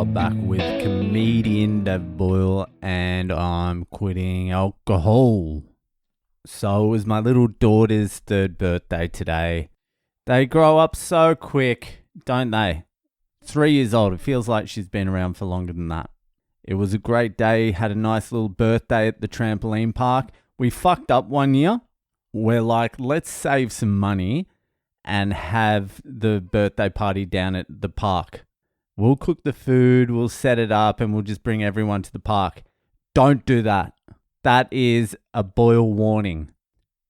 back with comedian Dave Boyle, and I'm quitting alcohol. So it was my little daughter's 3rd birthday today. They grow up so quick, don't they? 3 years old. It feels like she's been around for longer than that. It was a great day. Had a nice little birthday at the trampoline park. We fucked up one year. We're like, let's save some money and have the birthday party down at the park. We'll cook the food, we'll set it up, and we'll just bring everyone to the park. Don't do that. That is a Boyle warning.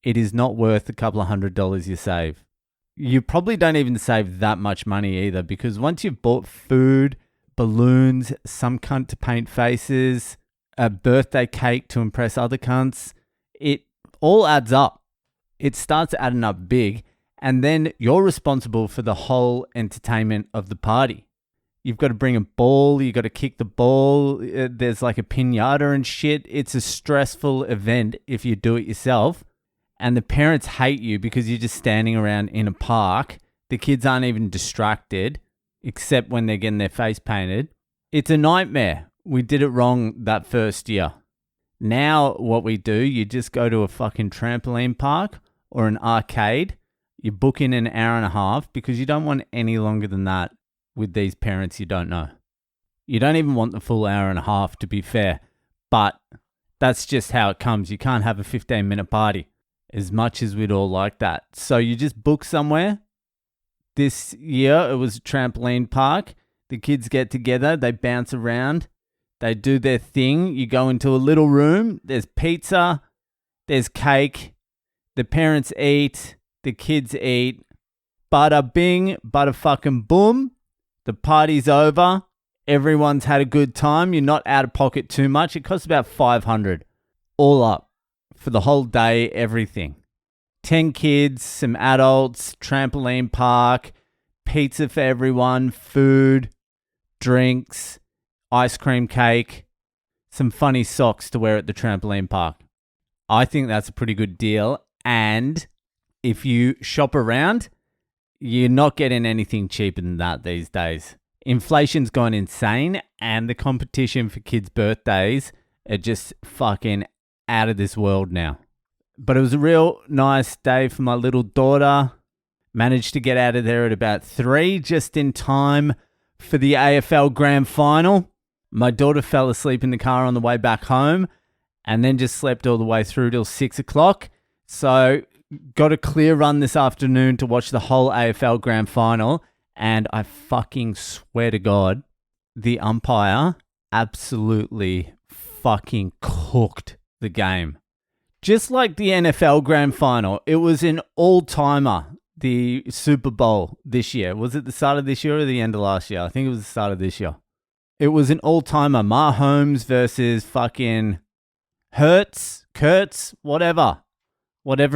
It is not worth a couple of $100 you save. You probably don't even save that much money either, because once you've bought food, balloons, some cunt to paint faces, a birthday cake to impress other cunts, it all adds up. It starts adding up big, and then you're responsible for the whole entertainment of the party. You've got to bring a ball, you've got to kick the ball, there's like a piñata and shit. It's a stressful event if you do it yourself. And the parents hate you because you're just standing around in a park. The kids aren't even distracted, except when they're getting their face painted. It's a nightmare. We did it wrong that first year. Now what we do, you just go to a fucking trampoline park or an arcade. You book in an hour and a half because you don't want any longer than that with these parents you don't know. You don't even want the full hour and a half, to be fair. But that's just how it comes. You can't have a 15-minute party, as much as we'd all like that. So you just book somewhere. This year it was a trampoline park. The kids get together. They bounce around. They do their thing. You go into a little room. There's pizza. There's cake. The parents eat. The kids eat. Bada bing, bada fucking boom. The party's over. Everyone's had a good time. You're not out of pocket too much. It costs about $500 all up for the whole day, everything. 10 kids, some adults, trampoline park, pizza for everyone, food, drinks, ice cream cake, some funny socks to wear at the trampoline park. I think that's a pretty good deal. And if you shop around, you're not getting anything cheaper than that these days. Inflation's gone insane, and the competition for kids' birthdays are just fucking out of this world now. But it was a real nice day for my little daughter. Managed to get out of there at about 3, just in time for the AFL Grand Final. My daughter fell asleep in the car on the way back home, and then just slept all the way through till 6 o'clock. So got a clear run this afternoon to watch the whole AFL Grand Final, and I fucking swear to God, the umpire absolutely fucking cooked the game. Just like the NFL Grand Final, it was an all-timer, the Super Bowl this year. Was it the start of this year or the end of last year? I think it was the start of this year. It was an all-timer. Mahomes versus fucking Kurtz, whatever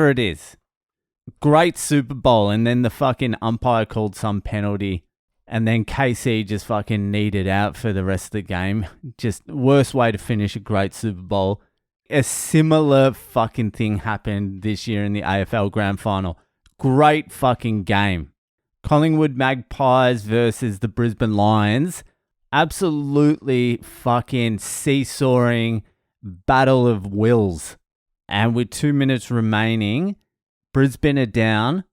it is. Great Super Bowl. And then the fucking umpire called some penalty. And then KC just fucking kneaded out for the rest of the game. Just worst way to finish a great Super Bowl. A similar fucking thing happened this year in the AFL Grand Final. Great fucking game. Collingwood Magpies versus the Brisbane Lions. Absolutely fucking seesawing battle of wills. And with 2 minutes remaining, Brisbane are down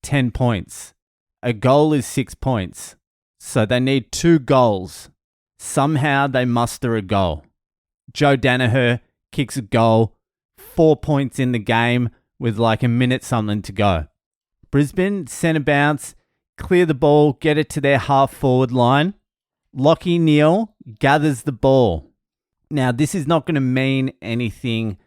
10 points. A goal is 6 points. So they need 2 goals. Somehow they muster a goal. Joe Danaher kicks a goal. 4 points in the game with like a minute something to go. Brisbane centre bounce, clear the ball, get it to their half forward line. Lachie Neale gathers the ball. Now this is not going to mean anything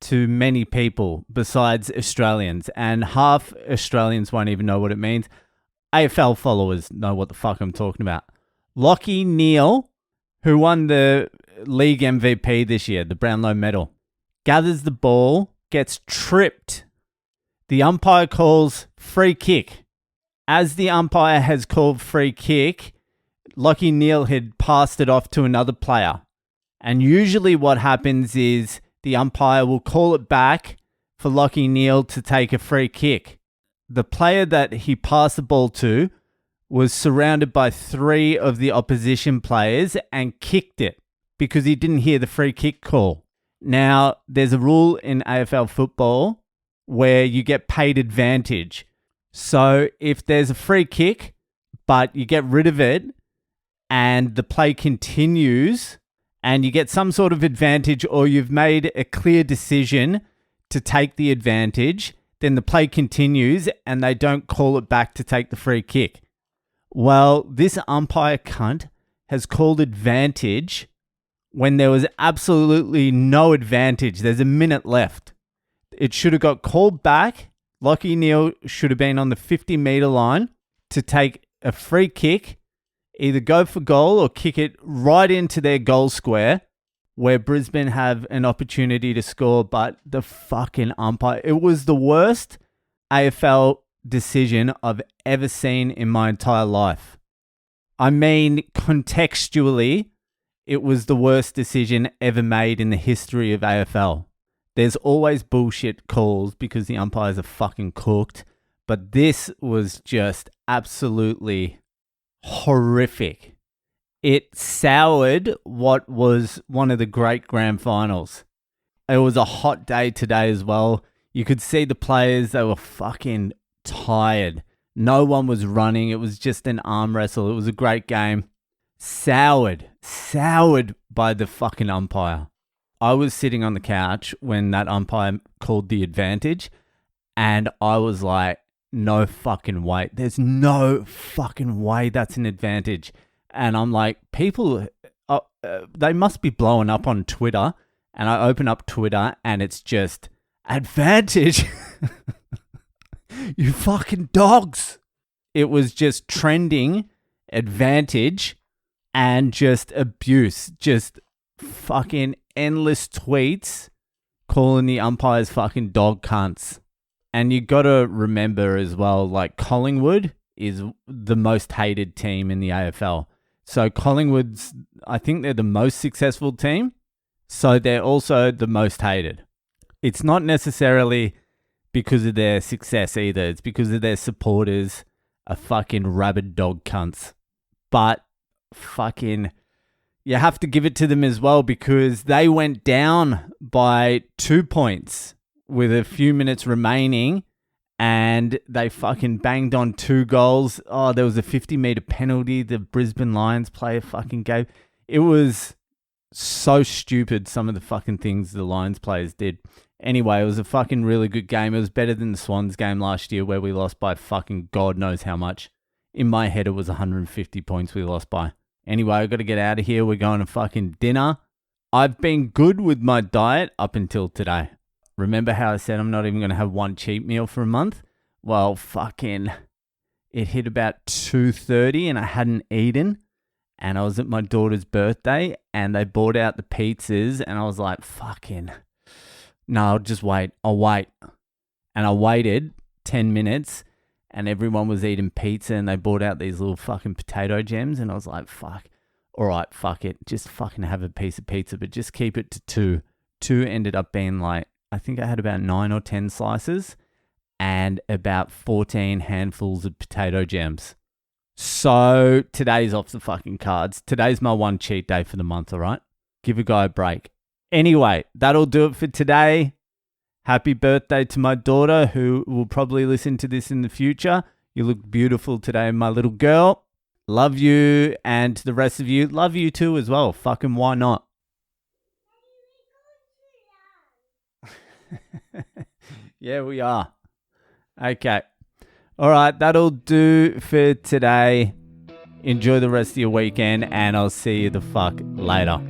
to many people besides Australians, and half Australians won't even know what it means. AFL followers know what the fuck I'm talking about. Lachie Neale, who won the league MVP this year, the Brownlow medal, gathers the ball, gets tripped. The umpire calls free kick. As the umpire has called free kick, Lachie Neale had passed it off to another player. And usually what happens is the umpire will call it back for Lachie Neale to take a free kick. The player that he passed the ball to was surrounded by 3 of the opposition players and kicked it because he didn't hear the free kick call. Now, there's a rule in AFL football where you get paid advantage. So if there's a free kick, but you get rid of it and the play continues and you get some sort of advantage, or you've made a clear decision to take the advantage, then the play continues and they don't call it back to take the free kick. Well, this umpire cunt has called advantage when there was absolutely no advantage. There's a minute left. It should have got called back. Lachie Neale should have been on the 50-metre line to take a free kick, either go for goal or kick it right into their goal square where Brisbane have an opportunity to score. But the fucking umpire, it was the worst AFL decision I've ever seen in my entire life. I mean, contextually, it was the worst decision ever made in the history of AFL. There's always bullshit calls because the umpires are fucking cooked, but this was just absolutely horrific. It soured what was one of the great grand finals. It was a hot day today as well. You could see the players, they were fucking tired. No one was running. It was just an arm wrestle. It was a great game. Soured by the fucking umpire. I was sitting on the couch when that umpire called the advantage, and I was like, no fucking way. There's no fucking way that's an advantage. And I'm like, people, they must be blowing up on Twitter. And I open up Twitter and it's just, advantage. You fucking dogs. It was just trending advantage and just abuse. Just fucking endless tweets calling the umpires fucking dog cunts. And you got to remember as well, like Collingwood is the most hated team in the AFL. So Collingwood's, I think they're the most successful team. So they're also the most hated. It's not necessarily because of their success either. It's because of their supporters are fucking rabid dog cunts. But fucking, you have to give it to them as well because they went down by 2 points with a few minutes remaining and they fucking banged on 2 goals. Oh, there was a 50-metre penalty the Brisbane Lions player fucking gave. It was so stupid, some of the fucking things the Lions players did. Anyway, it was a fucking really good game. It was better than the Swans game last year where we lost by fucking God knows how much. In my head, it was 150 points we lost by. Anyway, I've got to get out of here. We're going to fucking dinner. I've been good with my diet up until today. Remember how I said I'm not even going to have one cheat meal for a month? Well, fucking, it hit about 2:30 and I hadn't eaten. And I was at my daughter's birthday and they bought out the pizzas and I was like, fucking, no, I'll just wait. I'll wait. And I waited 10 minutes and everyone was eating pizza and they bought out these little fucking potato gems and I was like, fuck, all right, fuck it. Just fucking have a piece of pizza, but just keep it to 2. 2 ended up being like, I think I had about 9 or 10 slices and about 14 handfuls of potato gems. So today's off the fucking cards. Today's my one cheat day for the month, all right? Give a guy a break. Anyway, that'll do it for today. Happy birthday to my daughter who will probably listen to this in the future. You look beautiful today, my little girl. Love you, and to the rest of you, love you too as well. Fucking why not? Yeah, we are. Okay. All right, that'll do for today. Enjoy the rest of your weekend, and I'll see you the fuck later.